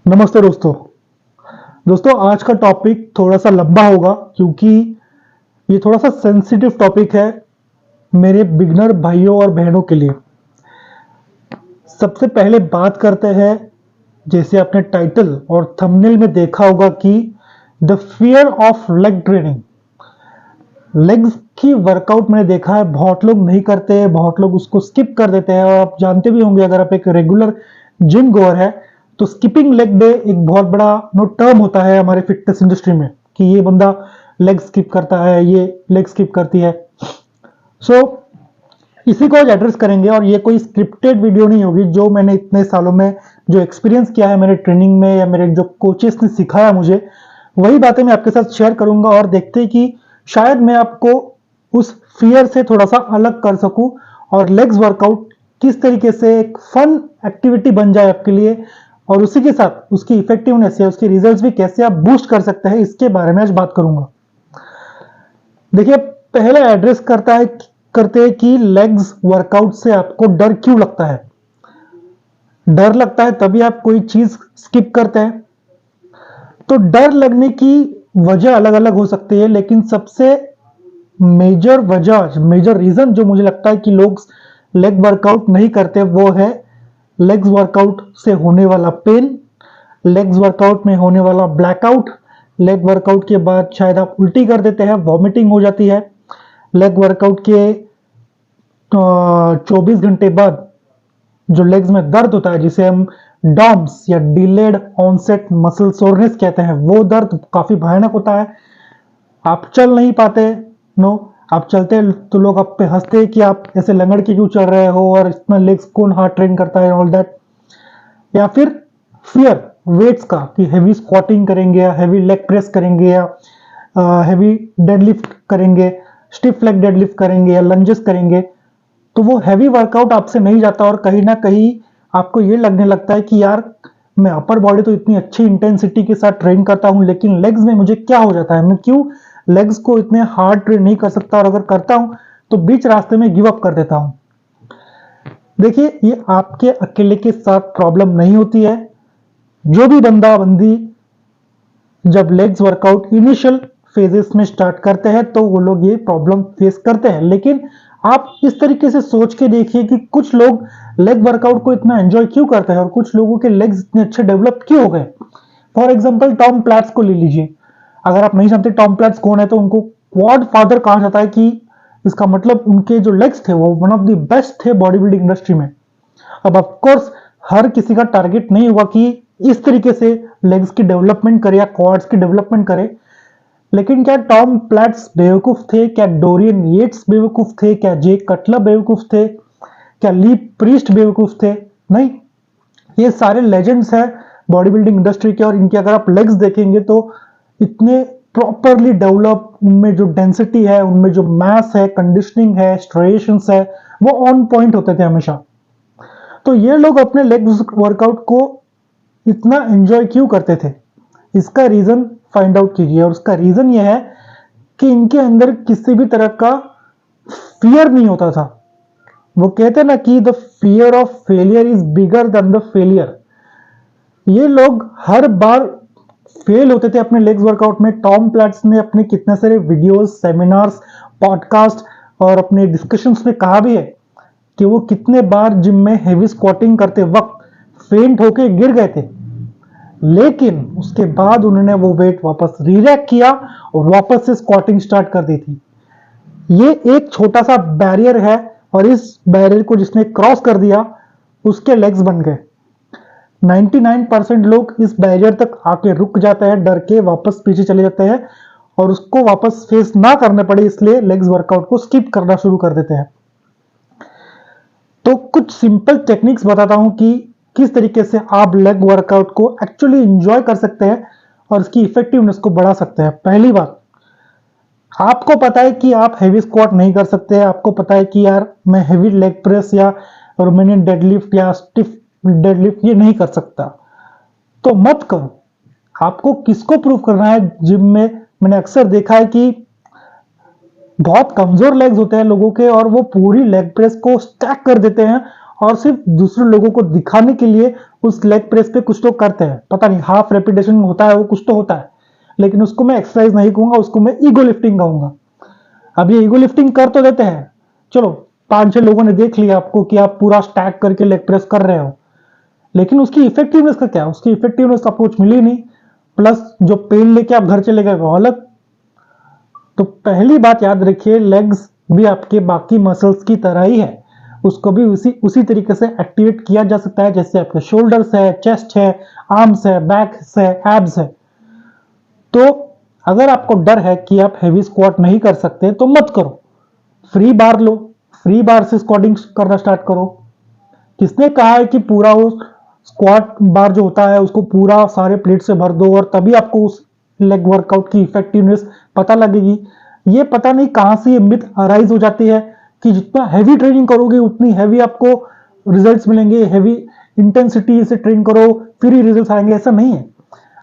नमस्ते दोस्तों। आज का टॉपिक थोड़ा सा लंबा होगा क्योंकि ये थोड़ा सा सेंसिटिव टॉपिक है मेरे बिगनर भाइयों और बहनों के लिए। सबसे पहले बात करते हैं, जैसे आपने टाइटल और थंबनेल में देखा होगा कि the fear of leg training. Legs की वर्कआउट मैंने देखा है बहुत लोग नहीं करते हैं, बहुत लोग उसको स्किप कर देते हैं। और आप जानते भी होंगे, अगर आप एक रेगुलर जिम गोअर है तो स्किपिंग लेग डे एक बहुत बड़ा टर्म होता है हमारे फिटनेस इंडस्ट्री में कि ये बंदा लेग स्किप करता है, ये लेग स्किप करती है। सो इसी को आज एड्रेस करेंगे और ये कोई स्क्रिप्टेड वीडियो नहीं होगी। जो मैंने इतने सालों में जो एक्सपीरियंस किया है मेरे ट्रेनिंग में या मेरे जो कोचेस ने सिखाया मुझे, वही बातें मैं आपके साथ शेयर करूंगा और देखते हैं कि शायद मैं आपको उस फियर से थोड़ा सा अलग कर सकूं और लेग्स वर्कआउट किस तरीके से एक फन एक्टिविटी बन जाए आपके लिए, और उसी के साथ उसकी इफेक्टिवनेस या उसके रिजल्ट्स भी कैसे आप बूस्ट कर सकते हैं, इसके बारे में आज बात करूंगा। देखिए, पहले एड्रेस करते हैं कि लेग्स वर्कआउट से आपको डर क्यों लगता है। डर लगता है तभी आप कोई चीज स्किप करते हैं। तो डर लगने की वजह अलग अलग हो सकती है, लेकिन सबसे मेजर रीजन जो मुझे लगता है कि लोग लेग वर्कआउट नहीं करते वो है लेग्स वर्कआउट से होने वाला पेन, लेग्स वर्कआउट में होने वाला ब्लैकआउट। लेग वर्कआउट के बाद शायद आप उल्टी कर देते हैं, वॉमिटिंग हो जाती है। लेग वर्कआउट के 24 घंटे बाद जो लेग्स में दर्द होता है, जिसे हम डॉम्स या डिलेड ऑनसेट मसल सोरनेस कहते हैं, वो दर्द काफी भयानक होता है। आप चल नहीं पाते। नो, आप चलते हैं तो लोग आप पे हंसते हैं कि आप ऐसे लंगड़ के क्यों चल रहे हो और इतना लेग्स कौन हार्ड ट्रेन करता है, ऑल दैट। या फिर फियर वेट्स का कि हैवी स्क्वाटिंग करेंगे या हैवी लेग प्रेस करेंगे या हैवी डेडलिफ्ट करेंगे, स्टिफ लेग डेडलिफ्ट करेंगे या लंजेस करेंगे, तो वो हैवी वर्कआउट आपसे नहीं जाता और कहीं ना कहीं आपको ये लगने लगता है कि यार, मैं अपर बॉडी तो इतनी अच्छी इंटेंसिटी के साथ ट्रेन करता हूं, लेकिन लेग्स में मुझे क्या हो जाता है, मैं क्यों लेग्स को इतने हार्ड ट्रेन नहीं कर सकता, और अगर करता हूं तो बीच रास्ते में गिव अप कर देता हूं। देखिए, ये आपके अकेले के साथ प्रॉब्लम नहीं होती है। जो भी बंदी जब लेग्स वर्कआउट इनिशियल फेजेस में स्टार्ट करते हैं तो वो लोग ये प्रॉब्लम फेस करते हैं, लेकिन आप इस तरीके से सोच के देखिए कि कुछ लोग लेग वर्कआउट को इतना एंजॉय क्यों करते हैं और कुछ लोगों के लेग्स इतने अच्छे डेवलप क्यों हो गए। फॉर एग्जांपल टॉम प्लैट्स को ले लीजिए। अगर आप नहीं जानते टॉम प्लैट्स कौन है तो उनको क्वाड फादर कहा जाता है कि इसका मतलब उनके जो लेग्स थे वो वन ऑफ द बेस्ट थे बॉडी बिल्डिंग इंडस्ट्री में। अब ऑफ कोर्स हर किसी का टारगेट नहीं हुआ कि इस तरीके से लेग्स की डेवलपमेंट करे या क्वाड्स की डेवलपमेंट करे, लेकिन क्या टॉम प्लैट्स बेवकूफ थे? क्या डोरियन येट्स बेवकूफ थे? क्या जे कटलर बेवकूफ थे? क्या ली प्रीस्ट बेवकूफ थे? नहीं, ये सारे लेजेंड्स हैं बॉडी बिल्डिंग इंडस्ट्री के, और इनके अगर आप लेग्स देखेंगे तो इतने प्रॉपरली डेवलप, उनमें जो डेंसिटी है, उनमें जो मास है, कंडीशनिंग है, स्ट्रेशंस है, वो ऑन पॉइंट होते थे हमेशा। तो ये लोग अपने लेग वर्कआउट को इतना एंजॉय क्यों करते थे, इसका रीजन फाइंड आउट कीजिए। और उसका रीजन ये है कि इनके अंदर किसी भी तरह का फियर नहीं होता था। वो कहते हैं ना कि the fear of failure is bigger than the failure. ये लोग हर बार फेल होते थे अपने लेग्स वर्कआउट में। टॉम प्लैट्स ने अपने कितने सारे वीडियोस, सेमिनार्स, पॉडकास्ट और अपने डिस्कशंस में कहा भी है कि वो कितने बार जिम में हेवी स्क्वाटिंग करते वक्त फेंट होके गिर गए थे, लेकिन उसके बाद उन्होंने वो वेट वापस रीरैक किया और वापस से स्क्वाटिंग स्टार्ट कर दी थी। ये एक छोटा सा बैरियर है और इस बैरियर को जिसने क्रॉस कर दिया उसके लेग्स बन गए। 99% लोग इस बैरियर तक आके रुक जाते हैं, डर के वापस पीछे चले जाते हैं और उसको वापस फेस ना करने पड़े इसलिए लेग्स वर्कआउट को स्किप करना शुरू कर देते हैं। तो कुछ सिंपल टेक्निक्स बताता हूं कि किस तरीके से आप लेग वर्कआउट को एक्चुअली एंजॉय कर सकते हैं और इसकी इफेक्टिवनेस को बढ़ा सकते हैं। पहली बात, आपको पता है कि आप हैवी स्क्वाट नहीं कर सकते, आपको पता है कि यार मैं हैवी लेग प्रेस या रोमानियन डेडलिफ्ट या स्टिफ डेडलिफ्ट ये नहीं कर सकता, तो मत करो। आपको किसको प्रूव करना है जिम में? मैंने अक्सर देखा है कि बहुत कमजोर लेग्स होते हैं लोगों के और वो पूरी लेग प्रेस को स्टैक कर देते हैं और सिर्फ दूसरे लोगों को दिखाने के लिए उस लेग प्रेस पे कुछ तो करते हैं, पता नहीं हाफ रेपिटेशन होता है वो, कुछ तो होता है, लेकिन उसको मैं एक्सरसाइज नहीं कहूंगा, उसको मैं ईगो लिफ्टिंग कहूंगा। अब ये ईगो लिफ्टिंग कर तो देते हैं, चलो 5-6 लोगों ने देख लिया आपको कि आप पूरा स्टैक करके लेग प्रेस कर रहे हो, लेकिन उसकी इफेक्टिवनेस का क्या? उसकी इफेक्टिवनेस आपको कुछ मिली नहीं, प्लस जो पेन लेके आप घर चले गए वो अलग। तो पहली बात याद रखिए, लेग्स भी आपके बाकी मसल्स की तरह ही है, उसको भी उसी उसी तरीके से एक्टिवेट किया जा सकता है जैसे आपके शोल्डर्स है, चेस्ट है, आर्म्स है, बैक है, एब्स है। तो अगर आपको डर है कि आप हैवी स्क्वाट नहीं कर सकते तो मत करो, फ्री बार लो, फ्री बार से स्क्वाटिंग करना स्टार्ट करो। किसने कहा है कि पूरा वो स्क्वाट बार जो होता है उसको पूरा सारे प्लेट से भर दो और तभी आपको उस लेग वर्कआउट की इफेक्टिवनेस पता लगेगी? ये पता नहीं कहां से ये मिथ अराइज हो जाती है कि जितना हैवी ट्रेनिंग करोगे उतनी हैवी आपको रिजल्ट्स मिलेंगे, हैवी इंटेंसिटी से ट्रेन करो फिर ही रिजल्ट्स आएंगे। ऐसा नहीं है।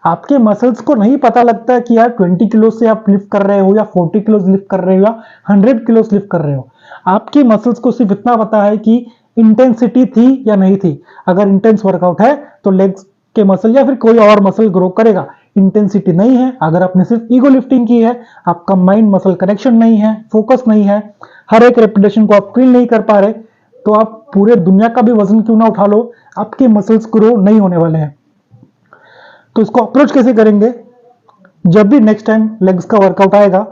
आपके मसल्स को नहीं पता लगता कि यार 20 किलो से आप लिफ्ट कर रहे हो या 40 किलो लिफ्ट कर रहे हो या 100 किलो लिफ्ट कर रहे हो। आपके मसल्स को सिर्फ इतना पता है कि इंटेंसिटी थी या नहीं थी। अगर इंटेंस वर्कआउट है तो लेग्स के मसल या फिर कोई और मसल ग्रो करेगा, इंटेंसिटी नहीं है, अगर आपने सिर्फ ईगो लिफ्टिंग की है, आपका माइंड मसल कनेक्शन नहीं है, फोकस नहीं है, हर एक रेपिटेशन को आप फील नहीं कर पा रहे, तो आप पूरे दुनिया का भी वजन क्यों ना उठा लो, आपके मसल्स ग्रो नहीं होने वाले हैं। तो इसको अप्रोच कैसे करेंगे? जब भी नेक्स्ट टाइम लेग्स का वर्कआउट आएगा,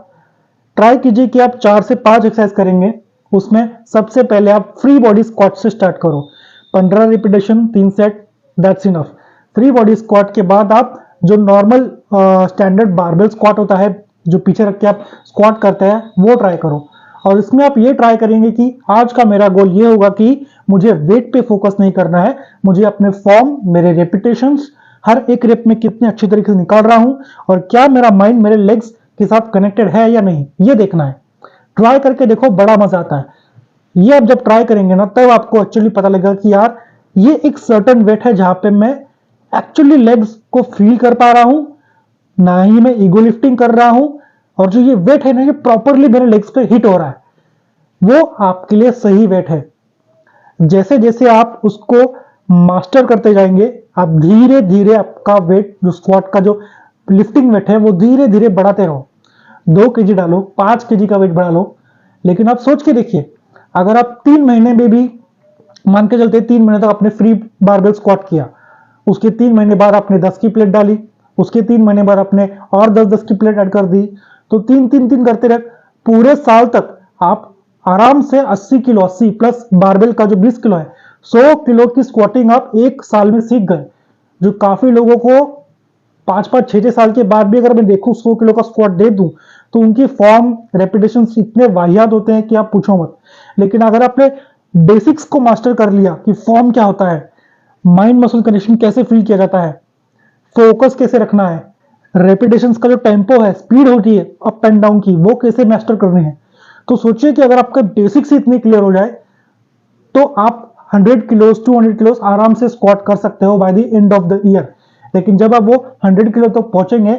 ट्राई कीजिए कि आप 4 से 5 एक्सरसाइज करेंगे, उसमें सबसे पहले आप फ्री बॉडी स्क्वाट से स्टार्ट करो, 15 repetition 3 set, that's enough. Free body squat के बाद आप जो नॉर्मल स्टैंडर्ड बारबेल स्क्वाट होता है, जो पीछे रख के आप स्क्वाट करते हैं, वो ट्राई करो। और इसमें आप ये ट्राई करेंगे कि आज का मेरा गोल ये होगा कि मुझे वेट पे फोकस नहीं करना है, मुझे अपने फॉर्म, मेरे रेपिटेशंस, हर एक रेप में कितने अच्छी तरीके से निकाल रहा हूं और क्या मेरा माइंड मेरे लेग्स के साथ कनेक्टेड है या नहीं, ये देखना है। ट्राई करके देखो, बड़ा मजा आता है। ये आप जब ट्राई करेंगे ना, तब आपको एक्चुअली पता लगेगा कि यार ये एक सर्टेन वेट है जहां पे मैं एक्चुअली लेग्स को फील कर पा रहा हूं, ना ही मैं ईगो लिफ्टिंग कर रहा हूं, और जो ये वेट है ना, ये प्रॉपरली मेरे लेग्स पे हिट हो रहा है, वो आपके लिए सही वेट है। जैसे जैसे आप उसको मास्टर करते जाएंगे, आप धीरे धीरे आपका वेट, जो स्क्वाट का जो लिफ्टिंग वेट है, वो धीरे धीरे बढ़ाते रहो। 2 केजी डालो, 5 केजी का वेट बढ़ा लो, लेकिन आप सोच के देखिए, अगर आप 3 महीने में भी, मान के चलते 3 महीने तक आपने फ्री बारबेल स्क्वाट किया, उसके 3 महीने बाद आपने 10 की प्लेट डाली, उसके 3 महीने बाद आपने और 10-10 की प्लेट ऐड कर दी, तो 3-3-3 करते रहे पूरे साल तक आप आराम से 80 किलो, 80 प्लस बारबेल का जो 20 किलो है, 100 किलो की स्क्वाटिंग आप एक साल में सीख गए। जो काफी लोगों को 5-5, 6-6 साल के बाद भी अगर मैं देखूं 100 किलो का स्क्वाट दे दूं, तो उनकी फॉर्म, रेपिटेशन इतने वाहियात होते हैं कि आप पूछो मत। लेकिन अगर आपने बेसिक्स को मास्टर कर लिया कि फॉर्म क्या होता है, माइंड मसल कनेक्शन कैसे फील किया जाता है, फोकस कैसे रखना है, रेपिटेशंस का जो टेम्पो है, स्पीड होती है अप एंड डाउन की, वो कैसे मास्टर करनी है, तो सोचिए कि अगर आपका बेसिक्स ही इतने क्लियर हो जाए तो आप 100 किलोस, 200 किलोस आराम से स्क्वाट कर सकते हो by the end of the year. लेकिन जब आप वो 100 किलो तक पहुंचेंगे,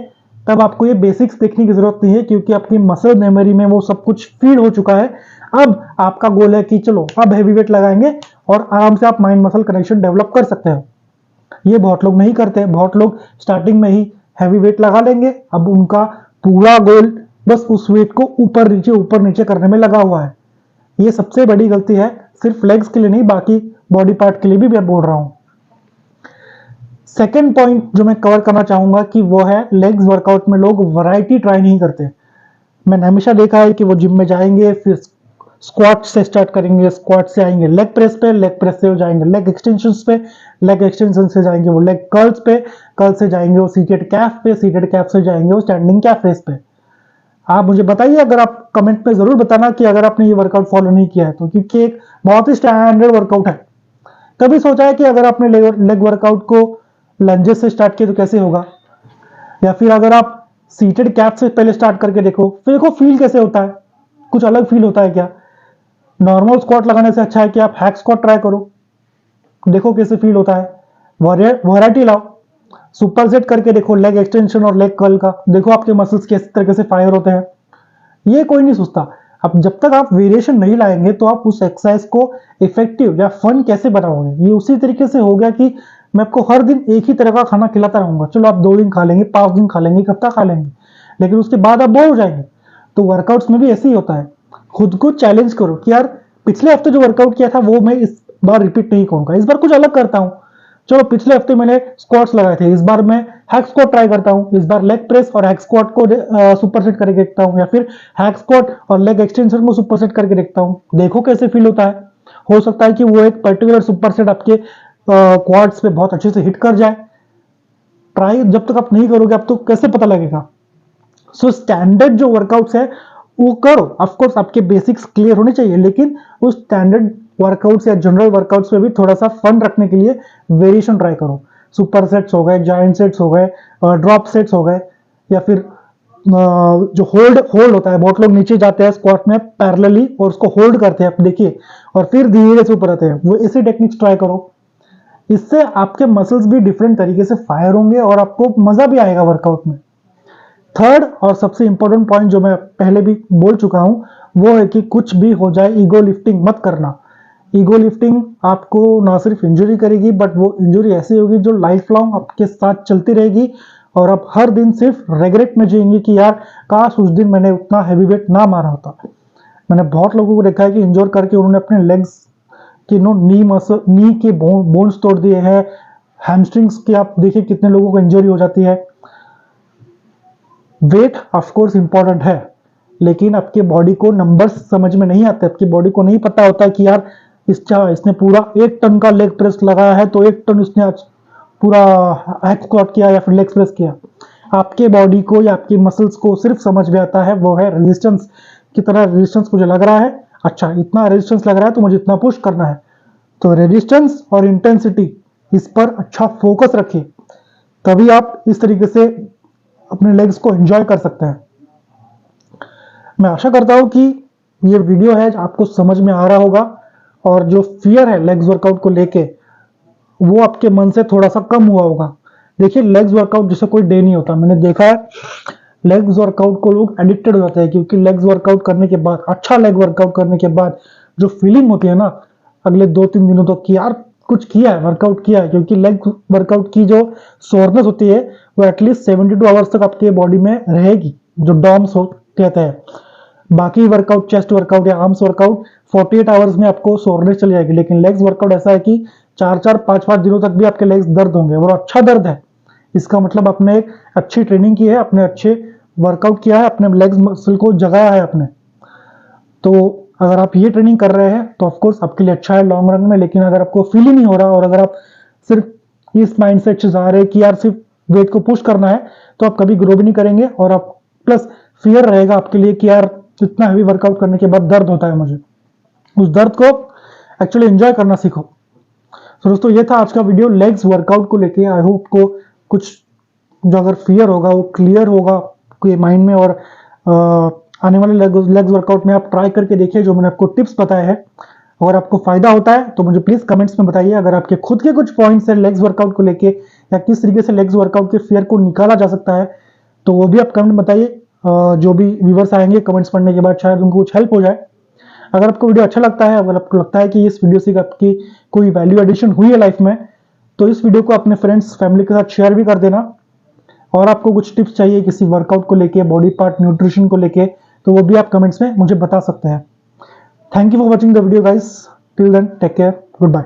तब आपको ये बेसिक्स देखने की जरूरत नहीं है, क्योंकि आपकी मसल मेमोरी में वो सब कुछ फीड हो चुका है। अब आपका गोल है कि चलो अब हैवी वेट लगाएंगे और आराम से आप माइंड मसल कनेक्शन डेवलप कर सकते हो। ये बहुत लोग नहीं करते, बहुत लोग स्टार्टिंग में ही हैवी वेट लगा लेंगे, अब उनका पूरा गोल बस उस वेट को ऊपर नीचे करने में लगा हुआ है। ये सबसे बड़ी गलती है, सिर्फ लेग्स के लिए नहीं, बाकी बॉडी पार्ट के लिए भी मैं बोल रहा हूं। सेकेंड पॉइंट जो मैं कवर करना चाहूंगा कि वो है, लेग्स वर्कआउट में लोग वैरायटी ट्राई नहीं करते। मैंने हमेशा देखा है कि वो जिम में जाएंगे, फिर स्क्वाट से स्टार्ट करेंगे, स्क्वाट से आएंगे लेग प्रेस पे, लेग प्रेस से जाएंगे लेग एक्सटेंशंस पे, लेग एक्सटेंशन से जाएंगे वो लेग कर्ल्स पे, कर्ल से जाएंगे वो सीटेड कैफ पे, सीटेड कैफ से जाएंगे वो स्टैंडिंग कैफ रेस पे। आप मुझे बताइए, अगर आप कमेंट में जरूर बताना कि अगर आपने ये वर्कआउट फॉलो नहीं किया है तो, क्योंकि एक बहुत ही स्टैंडर्ड वर्कआउट है। कभी सोचा है कि अगर आपने लेग वर्कआउट को लंजेस से स्टार्ट किया तो कैसे होगा, या फिर अगर आप सीटेड कैफ से पहले स्टार्ट करके देखो, फिर देखो फील कैसे होता है, कुछ अलग फील होता है क्या? नॉर्मल स्क्वाट लगाने से अच्छा है कि आप हैक स्क्वाट ट्राई करो, देखो कैसे फील होता है। वैरायटी लाओ, सुपर सेट करके देखो लेग एक्सटेंशन और लेग कर्ल का, देखो आपके मसल्स किस तरीके से फायर होते हैं। ये कोई नहीं सोचता। अब जब तक आप वेरिएशन नहीं लाएंगे तो आप उस एक्सरसाइज को इफेक्टिव या फन कैसे बनाओगे। ये उसी तरीके से हो गया कि मैं आपको हर दिन एक ही तरह का खाना खिलाता रहूंगा, चलो आप 2 दिन खा लेंगे, 5 दिन खा लेंगे, 1 हफ्ता खा लेंगे, लेकिन उसके बाद आप बोर हो जाएंगे। तो वर्कआउट्स में भी ऐसे ही होता है, खुद को चैलेंज करो कि यार पिछले हफ्ते जो वर्कआउट किया था वो मैं इस बार रिपीट नहीं करूंगा, इस बार कुछ अलग करता हूं। चलो पिछले हफ्ते मैंने स्क्वाट्स लगाए थे, इस बार मैं हैक स्क्वाट ट्राई करता हूं, इस बार लेग प्रेस और हैक स्क्वाट को सुपर सेट करके देखता हूं, या फिर हैक स्क्वाट और लेग एक्सटेंशन को सुपर सेट करके देखता हूं, देखो कैसे फील होता है। हो सकता है कि वो एक पर्टिकुलर सुपर सेट आपके क्वाड्स पे बहुत अच्छे से हिट कर जाए। ट्राई जब तक आप नहीं करोगे आप तो कैसे पता लगेगा। सो स्टैंडर्ड जो वर्कआउट्स है वो करो, ऑफ कोर्स आपके बेसिक्स क्लियर होने चाहिए, लेकिन उस स्टैंडर्ड वर्कआउट्स या जनरल वर्कआउट्स में भी थोड़ा सा फन रखने के लिए वेरिएशन ट्राई करो। सुपर सेट्स हो गए, जायंट सेट्स हो गए, ड्रॉप सेट्स हो गए, या फिर जो होल्ड होल्ड होता है, बहुत लोग नीचे जाते हैं स्क्वाट में पैरेलली और उसको होल्ड करते हैं, आप देखिए, और फिर धीरे से ऊपर आते हैं, वो ऐसे टेक्निक्स ट्राई करो। इससे आपके मसल्स भी डिफरेंट तरीके से फायर होंगे और आपको मजा भी आएगा वर्कआउट में। थर्ड और सबसे इंपॉर्टेंट पॉइंट जो मैं पहले भी बोल चुका हूं, वो है कि कुछ भी हो जाए ईगो लिफ्टिंग मत करना। ईगो लिफ्टिंग आपको ना सिर्फ इंजरी करेगी, बट वो इंजरी ऐसी होगी जो लाइफ लॉन्ग आपके साथ चलती रहेगी, और आप हर दिन सिर्फ रेग्रेट में जिएंगे कि यार काश उस दिन मैंने उतना हैवी वेट ना मारा होता। मैंने बहुत लोगों को देखा है कि इंजोर करके उन्होंने अपने लेग्स के नी के बोन्स तोड़ दिए हैं, हैमस्ट्रिंग्स के आप देखिए कितने लोगों को इंजरी हो जाती है। वेट ऑफ कोर्स इंपॉर्टेंट है, लेकिन आपके बॉडी को नंबर्स समझ में नहीं आते, आपकी बॉडी को नहीं पता होता कि यार इसने पूरा 1 टन का लेग प्रेस लगाया है तो 1 टन उसने आज पूरा हैक स्क्वाट किया या फिर लेग प्रेस किया। आपके बॉडी को या आपकी मसल्स को सिर्फ समझ में आता है वो है रेजिस्टेंस, कितना रेजिस्टेंस मुझे लग रहा है, अच्छा इतना रेजिस्टेंस लग रहा है तो मुझे इतना पुश करना है। तो रेजिस्टेंस और इंटेंसिटी इस पर अच्छा फोकस रखिए, तभी आप इस तरीके से अपने लेग्स को एंजॉय कर सकते हैं। मैं आशा करता हूं कि ये वीडियो है आपको समझ में आ रहा होगा, और जो फियर है लेग्स वर्कआउट को लेके वो आपके मन से थोड़ा सा कम हुआ होगा। देखिए लेग्स वर्कआउट जैसे कोई डे नहीं होता, मैंने देखा है लेग्स वर्कआउट को लोग एडिक्टेड हो जाते हैं, क्योंकि लेग्स वर्कआउट करने के बाद, अच्छा लेग वर्कआउट करने के बाद जो फीलिंग होती है ना अगले 2-3 दिनों तक कि यार कुछ किया है, वर्कआउट किया है, क्योंकि लेग वर्कआउट की जो सोरनेस होती है वो एटलीस्ट 72 आवर्स तक आपके बॉडी में रहेगी, जो डॉम्स कहते हैं। बाकी वर्कआउट चेस्ट वर्कआउट या आर्म्स वर्कआउट 48 आवर्स में आपको सोरनेस चली जाएगी, लेकिन लेग्स वर्कआउट ऐसा है कि 4-4, 5-5 दिनों तक भी आपके लेग्स दर्द होंगे, और अच्छा दर्द है। इसका मतलब आपने एक अच्छी ट्रेनिंग की है, अपने अच्छे वर्कआउट किया है, अपने लेग्स मसल को जगाया है आपने। तो अगर आप ये ट्रेनिंग कर रहे हैं तो ऑफकोर्स आपके लिए अच्छा है लॉन्ग रन में, लेकिन अगर आपको फील ही नहीं हो रहा और अगर आप सिर्फ इस माइंडसेट से जा रहे हैं कि यार सिर्फ वेट को पुश करना है, तो आप कभी ग्रो भी नहीं करेंगे, और आप प्लस फियर रहेगा आपके लिए कि यार इतना हैवी वर्कआउट करने के बाद दर्द होता है मुझे। उस दर्द को एक्चुअली एंजॉय करना सीखो। तो दोस्तों ये था आज का वीडियो लेग्स वर्कआउट को लेके। आई होप को कुछ जो अगर फियर होगा वो क्लियर होगा आपके माइंड में, और आने वाले लेग्स वर्कआउट में आप ट्राई करके देखिए जो मैंने आपको टिप्स बताए हैं। अगर आपको फायदा होता है तो मुझे प्लीज कमेंट्स में बताइए। अगर आपके खुद के कुछ पॉइंट्स हैं लेग्स वर्कआउट को लेके, या किस तरीके से लेग्स वर्कआउट के फियर को निकाला जा सकता है, तो वो भी आप कमेंट बताइए। जो भी व्यूवर्स आएंगे कमेंट्स पढ़ने के बाद शायद उनको कुछ हेल्प हो जाए। अगर आपको वीडियो अच्छा लगता है, अगर आपको लगता है कि इस वीडियो से आपकी कोई वैल्यू एडिशन हुई है लाइफ में, तो इस वीडियो को अपने फ्रेंड्स फैमिली के साथ शेयर भी कर देना। और आपको कुछ टिप्स चाहिए किसी वर्कआउट को लेके, बॉडी पार्ट न्यूट्रिशन को लेके, तो वो भी आप कमेंट्स में मुझे बता सकते हैं। Thank you for watching the video guys, till then take care, good bye.